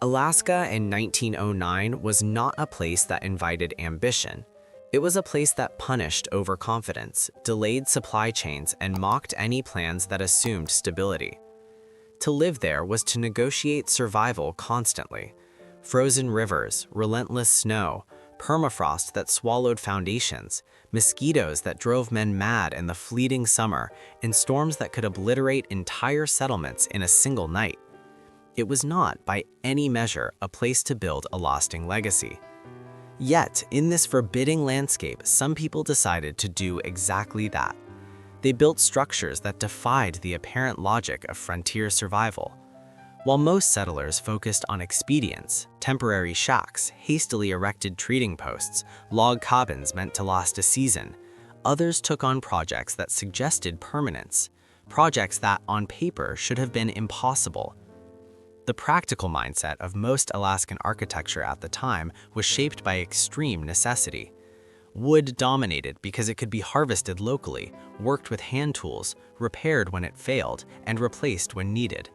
Alaska in 1909 was not a place that invited ambition. It was a place that punished overconfidence, delayed supply chains, and mocked any plans that assumed stability. To live there was to negotiate survival constantly. Frozen rivers, relentless snow, permafrost that swallowed foundations, mosquitoes that drove men mad in the fleeting summer, and storms that could obliterate entire settlements in a single night. It was not, by any measure, a place to build a lasting legacy. Yet, in this forbidding landscape, some people decided to do exactly that. They built structures that defied the apparent logic of frontier survival. While most settlers focused on expedience, temporary shacks, hastily erected trading posts, log cabins meant to last a season, others took on projects that suggested permanence, projects that, on paper, should have been impossible. The practical mindset of most Alaskan architecture at the time was shaped by extreme necessity. Wood dominated because it could be harvested locally, worked with hand tools, repaired when it failed, and replaced when needed.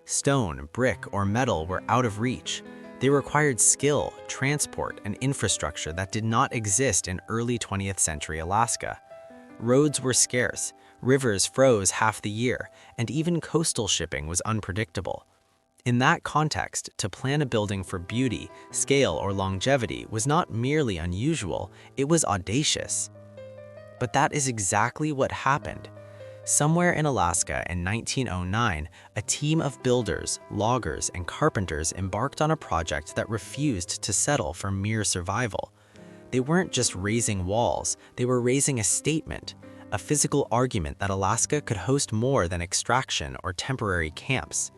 Stone, brick, or metal were out of reach. They required skill, transport, and infrastructure that did not exist in early 20th century Alaska. Roads were scarce, rivers froze half the year, and even coastal shipping was unpredictable. In that context, to plan a building for beauty, scale, or longevity was not merely unusual, it was audacious. But that is exactly what happened. Somewhere in Alaska in 1909, a team of builders, loggers, and carpenters embarked on a project that refused to settle for mere survival. They weren't just raising walls, they were raising a statement, a physical argument that Alaska could host more than extraction or temporary camps.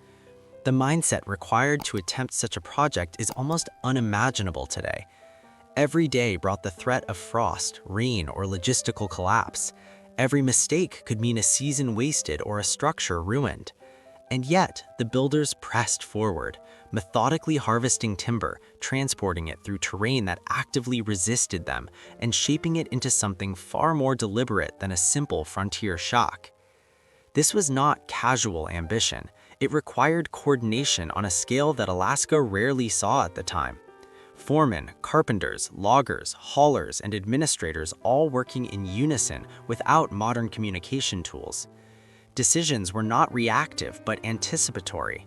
The mindset required to attempt such a project is almost unimaginable today. Every day brought the threat of frost, rain, or logistical collapse. Every mistake could mean a season wasted or a structure ruined. And yet, the builders pressed forward, methodically harvesting timber, transporting it through terrain that actively resisted them, and shaping it into something far more deliberate than a simple frontier shack. This was not casual ambition. It required coordination on a scale that Alaska rarely saw at the time. Foremen, carpenters, loggers, haulers, and administrators all working in unison without modern communication tools. Decisions were not reactive but anticipatory.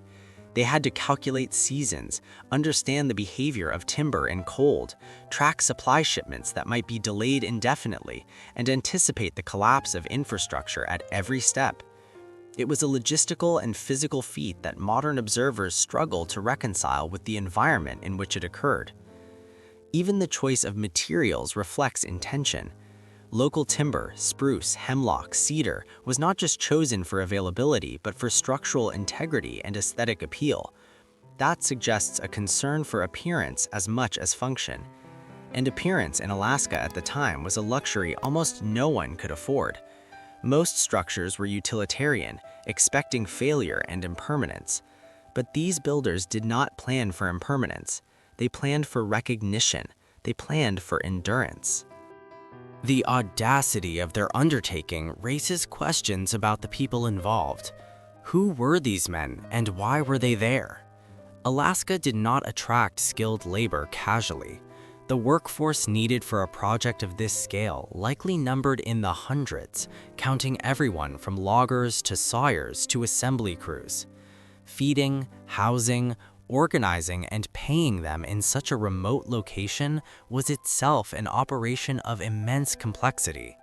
They had to calculate seasons, understand the behavior of timber in cold, track supply shipments that might be delayed indefinitely, and anticipate the collapse of infrastructure at every step. It was a logistical and physical feat that modern observers struggle to reconcile with the environment in which it occurred. Even the choice of materials reflects intention. Local timber, spruce, hemlock, cedar, was not just chosen for availability, but for structural integrity and aesthetic appeal. That suggests a concern for appearance as much as function. And appearance in Alaska at the time was a luxury almost no one could afford. Most structures were utilitarian, expecting failure and impermanence. But these builders did not plan for impermanence. They planned for recognition. They planned for endurance. The audacity of their undertaking raises questions about the people involved. Who were these men, and why were they there? Alaska did not attract skilled labor casually. The workforce needed for a project of this scale likely numbered in the hundreds, counting everyone from loggers to sawyers to assembly crews. Feeding, housing, organizing, and paying them in such a remote location was itself an operation of immense complexity.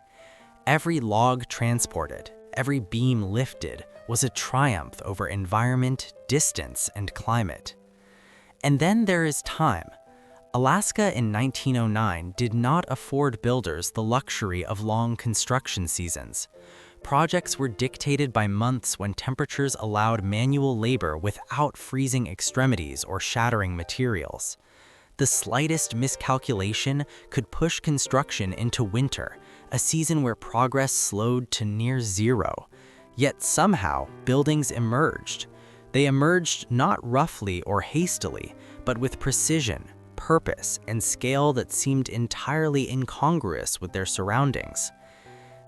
Every log transported, every beam lifted, was a triumph over environment, distance, and climate. And then there is time. Alaska in 1909 did not afford builders the luxury of long construction seasons. Projects were dictated by months when temperatures allowed manual labor without freezing extremities or shattering materials. The slightest miscalculation could push construction into winter, a season where progress slowed to near zero. Yet somehow, buildings emerged. They emerged not roughly or hastily, but with precision, purpose, and scale that seemed entirely incongruous with their surroundings.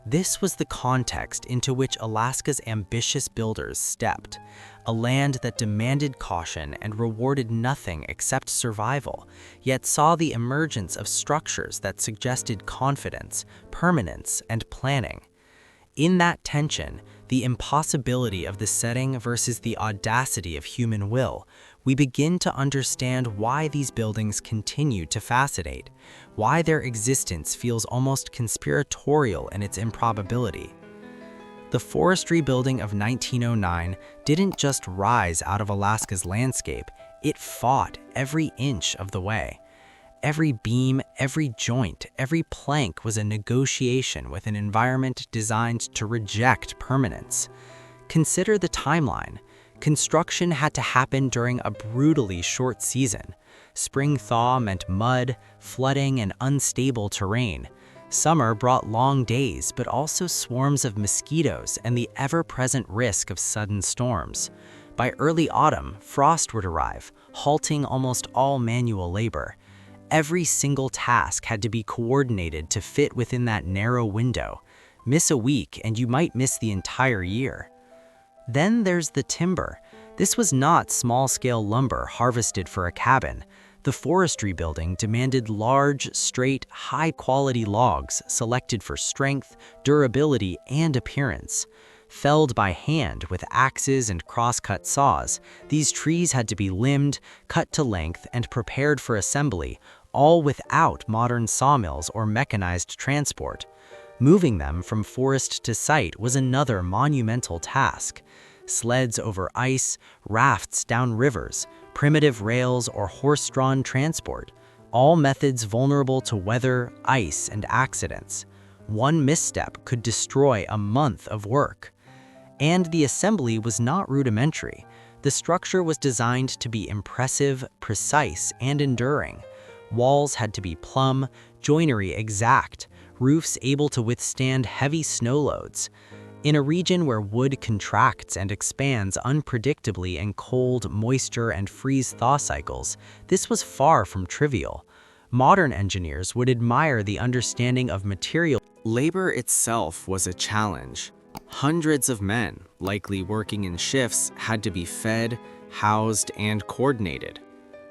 This was the context into which Alaska's ambitious builders stepped, a land that demanded caution and rewarded nothing except survival, yet saw the emergence of structures that suggested confidence, permanence, and planning. In that tension, the impossibility of the setting versus the audacity of human will, we begin to understand why these buildings continue to fascinate, why their existence feels almost conspiratorial in its improbability. The forestry building of 1909 didn't just rise out of Alaska's landscape, it fought every inch of the way. Every beam, every joint, every plank was a negotiation with an environment designed to reject permanence. Consider the timeline. Construction had to happen during a brutally short season. Spring thaw meant mud, flooding, and unstable terrain. Summer brought long days, but also swarms of mosquitoes and the ever-present risk of sudden storms. By early autumn, frost would arrive, halting almost all manual labor. Every single task had to be coordinated to fit within that narrow window. Miss a week and you might miss the entire year. Then there's the timber. This was not small-scale lumber harvested for a cabin. The forestry building demanded large, straight, high-quality logs selected for strength, durability, and appearance. Felled by hand with axes and cross-cut saws, these trees had to be limbed, cut to length, and prepared for assembly, all without modern sawmills or mechanized transport. Moving them from forest to site was another monumental task. Sleds over ice, rafts down rivers, primitive rails, or horse-drawn transport, all methods vulnerable to weather, ice, and accidents. One misstep could destroy a month of work. And the assembly was not rudimentary. The structure was designed to be impressive, precise, and enduring. Walls had to be plumb, joinery exact, roofs able to withstand heavy snow loads. In a region where wood contracts and expands unpredictably in cold, moisture, and freeze-thaw cycles, this was far from trivial. Modern engineers would admire the understanding of material. Labor itself was a challenge. Hundreds of men, likely working in shifts, had to be fed, housed, and coordinated.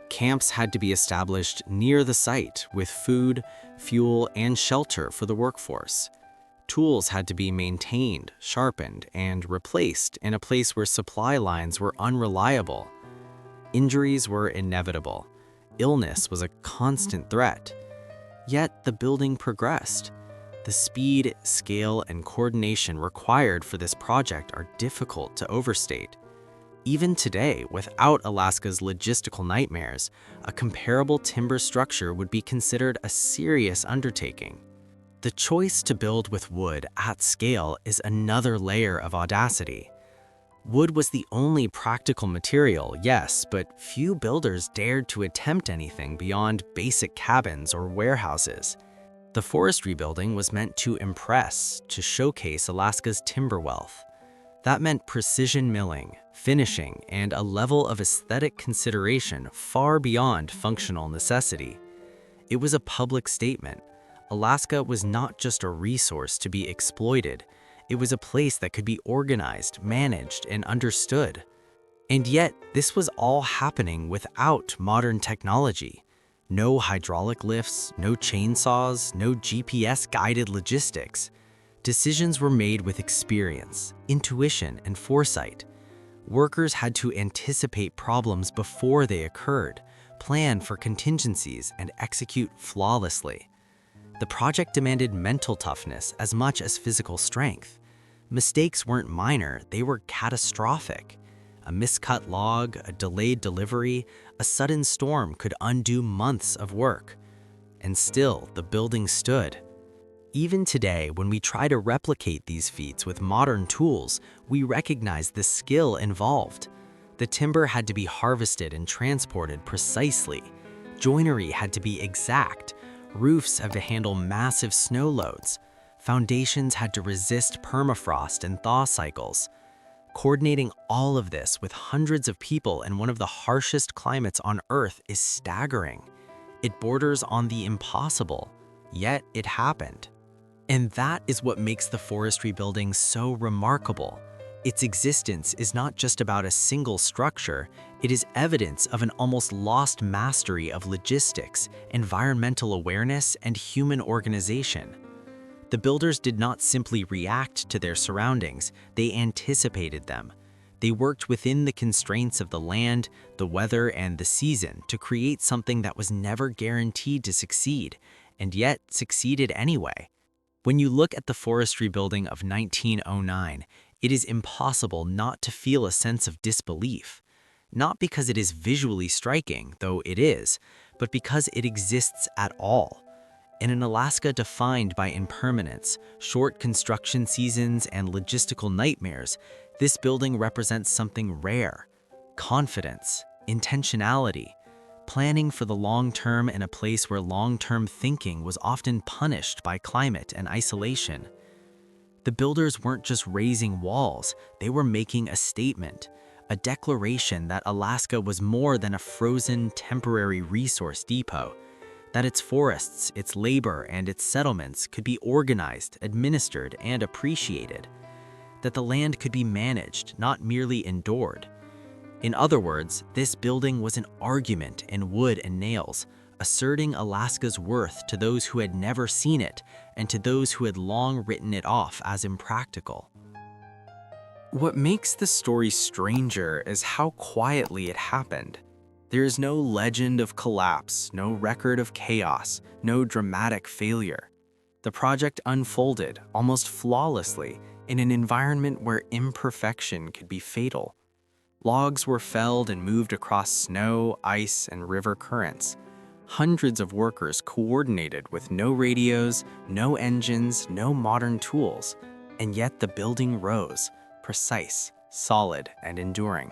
Camps had to be established near the site with food, fuel, and shelter for the workforce. Tools had to be maintained, sharpened, and replaced in a place where supply lines were unreliable. Injuries were inevitable. Illness was a constant threat. Yet the building progressed. The speed, scale, and coordination required for this project are difficult to overstate. Even today, without Alaska's logistical nightmares, a comparable timber structure would be considered a serious undertaking. The choice to build with wood at scale is another layer of audacity. Wood was the only practical material, yes, but few builders dared to attempt anything beyond basic cabins or warehouses. The forestry building was meant to impress, to showcase Alaska's timber wealth. That meant precision milling, finishing, and a level of aesthetic consideration far beyond functional necessity. It was a public statement. Alaska was not just a resource to be exploited. It was a place that could be organized, managed, and understood. And yet, this was all happening without modern technology. No hydraulic lifts, no chainsaws, no GPS-guided logistics. Decisions were made with experience, intuition, and foresight. Workers had to anticipate problems before they occurred, plan for contingencies, and execute flawlessly. The project demanded mental toughness as much as physical strength. Mistakes weren't minor, they were catastrophic. A miscut log, a delayed delivery, a sudden storm could undo months of work. And still, the building stood. Even today, when we try to replicate these feats with modern tools, we recognize the skill involved. The timber had to be harvested and transported precisely. Joinery had to be exact. Roofs had to handle massive snow loads. Foundations had to resist permafrost and thaw cycles. Coordinating all of this with hundreds of people in one of the harshest climates on Earth is staggering. It borders on the impossible, yet it happened. And that is what makes the forestry building so remarkable. Its existence is not just about a single structure, it is evidence of an almost lost mastery of logistics, environmental awareness, and human organization. The builders did not simply react to their surroundings, they anticipated them. They worked within the constraints of the land, the weather, and the season to create something that was never guaranteed to succeed, and yet succeeded anyway. When you look at the forestry building of 1909, it is impossible not to feel a sense of disbelief. Not because it is visually striking, though it is, but because it exists at all. In an Alaska defined by impermanence, short construction seasons, and logistical nightmares, this building represents something rare: confidence, intentionality, planning for the long term in a place where long-term thinking was often punished by climate and isolation. The builders weren't just raising walls, they were making a statement, a declaration that Alaska was more than a frozen, temporary resource depot, that its forests, its labor, and its settlements could be organized, administered, and appreciated, that the land could be managed, not merely endured. In other words, this building was an argument in wood and nails, asserting Alaska's worth to those who had never seen it and to those who had long written it off as impractical. What makes the story stranger is how quietly it happened. There is no legend of collapse, no record of chaos, no dramatic failure. The project unfolded almost flawlessly in an environment where imperfection could be fatal. Logs were felled and moved across snow, ice, and river currents. Hundreds of workers coordinated with no radios, no engines, no modern tools, and yet the building rose, precise, solid, and enduring.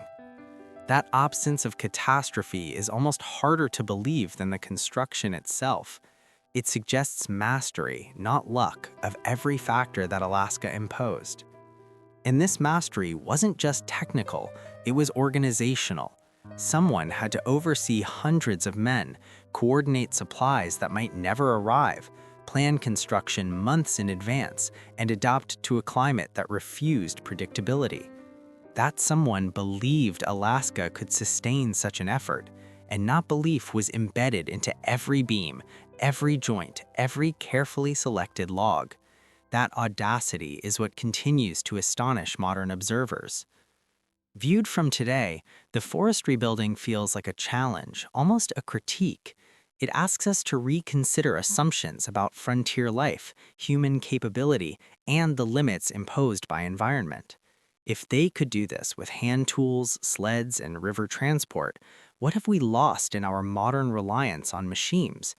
That absence of catastrophe is almost harder to believe than the construction itself. It suggests mastery, not luck, of every factor that Alaska imposed. And this mastery wasn't just technical, it was organizational. Someone had to oversee hundreds of men, coordinate supplies that might never arrive, plan construction months in advance, and adapt to a climate that refused predictability. That someone believed Alaska could sustain such an effort, and that belief was embedded into every beam, every joint, every carefully selected log. That audacity is what continues to astonish modern observers. Viewed from today, the forestry building feels like a challenge, almost a critique. It asks us to reconsider assumptions about frontier life, human capability, and the limits imposed by environment. If they could do this with hand tools, sleds, and river transport, what have we lost in our modern reliance on machines?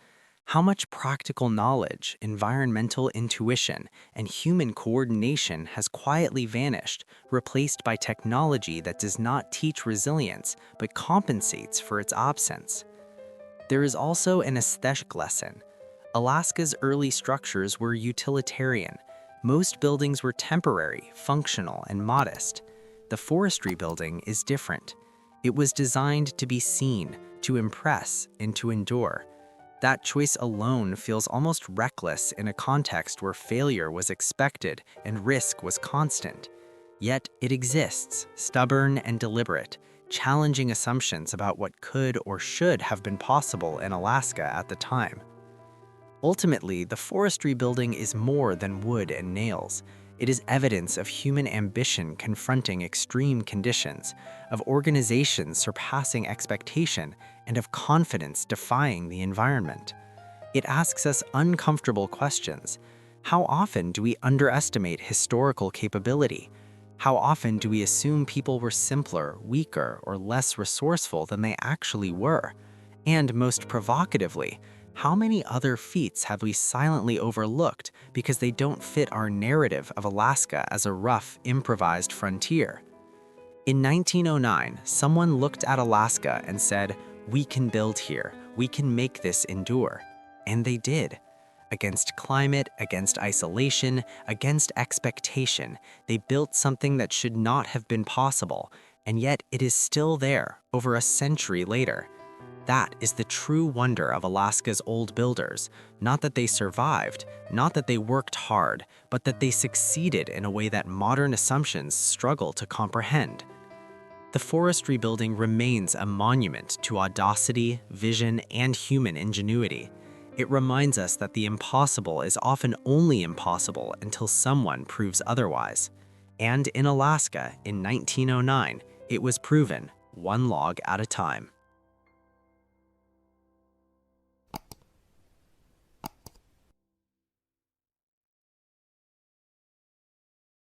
How much practical knowledge, environmental intuition, and human coordination has quietly vanished, replaced by technology that does not teach resilience but compensates for its absence? There is also an aesthetic lesson. Alaska's early structures were utilitarian. Most buildings were temporary, functional, and modest. The forestry building is different. It was designed to be seen, to impress, and to endure. That choice alone feels almost reckless in a context where failure was expected and risk was constant. Yet it exists, stubborn and deliberate, challenging assumptions about what could or should have been possible in Alaska at the time. Ultimately, the forestry building is more than wood and nails. It is evidence of human ambition confronting extreme conditions, of organization surpassing expectation, and of confidence defying the environment. It asks us uncomfortable questions. How often do we underestimate historical capability? How often do we assume people were simpler, weaker, or less resourceful than they actually were? And most provocatively, how many other feats have we silently overlooked because they don't fit our narrative of Alaska as a rough, improvised frontier? In 1909, someone looked at Alaska and said, "We can build here, we can make this endure." And they did. Against climate, against isolation, against expectation, they built something that should not have been possible, and yet it is still there, over a century later. That is the true wonder of Alaska's old builders, not that they survived, not that they worked hard, but that they succeeded in a way that modern assumptions struggle to comprehend. The forestry building remains a monument to audacity, vision, and human ingenuity. It reminds us that the impossible is often only impossible until someone proves otherwise. And in Alaska, in 1909, it was proven, one log at a time.